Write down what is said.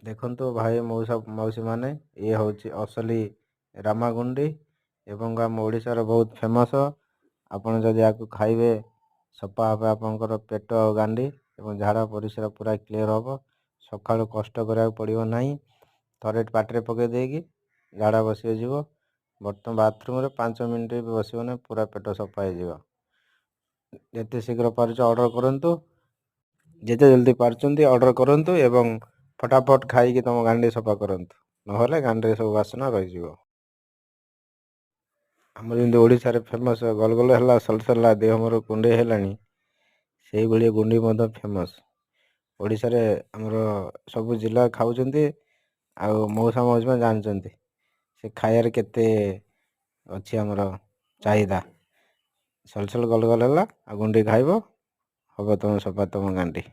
ଦେଖନ୍ତୁ ଭାଇ ମଉସା ମାଉସୀ ମାନେ, ଇଏ ହେଉଛି ଅସଲି ରାମାଗୁଣ୍ଡି ଏବଂ ଆମ ଓଡ଼ିଶାର ବହୁତ ଫେମସ୍। ଆପଣ ଯଦି ଆକୁ ଖାଇବେ ସଫା ହେବ ଆପଣଙ୍କର ପେଟ ଆଉ ଗାଣ୍ଡି ଏବଂ ଝାଡ଼ା ପରିସ୍ରା ପୁରା କ୍ଲିଅର୍ ହେବ। ସକାଳୁ କଷ୍ଟ କରିବାକୁ ପଡ଼ିବ ନାହିଁ। ଥରେ ପାଟିରେ ପକାଇ ଦେଇକି ଝାଡ଼ା ବସିଯିବ। ବର୍ତ୍ତମାନ ବାଥରୁମ୍ରେ 5 ମିନିଟ୍ ବି ବସିବନି, ପୁରା ପେଟ ସଫା ହେଇଯିବ। ଯେତେ ଶୀଘ୍ର ପାରୁଛ ଅର୍ଡ଼ର କରନ୍ତୁ, ଯେତେ ଜଲ୍ଦି ପାରୁଛନ୍ତି ଅର୍ଡ଼ର କରନ୍ତୁ ଏବଂ ଫଟାଫଟ ଖାଇକି ତୁମ ଗାଣ୍ଡି ସଫା କରନ୍ତୁ, ନହେଲେ ଗାଣ୍ଡିରେ ସବୁ ବାସନା ରହିଯିବ। ଆମର ଯେମିତି ଓଡ଼ିଶାରେ ଫେମସ୍ ଗଲଗଲ ହେଲା, ସଲସଲା, ଦେହ ମୋର କୁଣ୍ଡେଇ ହେଲାଣି, ସେଇଭଳି ଗୁଣ୍ଡି ମଧ୍ୟ ଫେମସ୍। ଓଡ଼ିଶାରେ ଆମର ସବୁ ଜିଲ୍ଲା ଖାଉଛନ୍ତି ଆଉ ମଉସା ମାଉସୀ ଜାଣିଛନ୍ତି ସେ ଖାଇବାରେ କେତେ ଅଛି ଆମର ଚାହିଦା। ସଲସଲ ଗଲଗଲ ହେଲା ଆଉ ଗୁଣ୍ଡି ଖାଇବ, ହେବ ତୁମ ସଫା ତୁମ ଗାଣ୍ଡି।